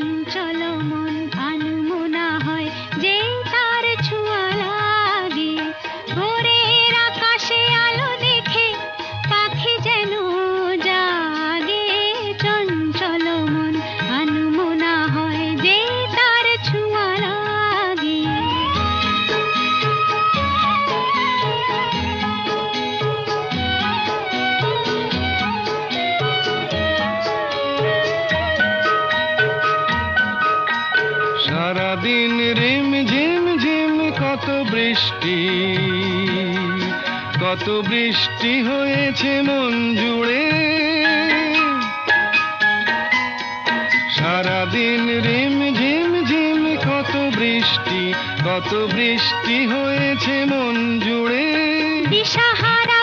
চঞ্চল মন আনমনা হয় যে তার ছোঁয়া লাগে। ভোরের আকাশে আলো দেখে পাখি যেন জাগে। চঞ্চল মন আনমনা হয় যে তার ছোঁয়া লাগে। সারাদিন রিম ঝিম ঝিম কত বৃষ্টি, কত বৃষ্টি হয়েছে মন জুড়ে। সারাদিন রিম ঝিম ঝিম কত বৃষ্টি, কত বৃষ্টি হয়েছে মন জুড়ে। দিশাহারা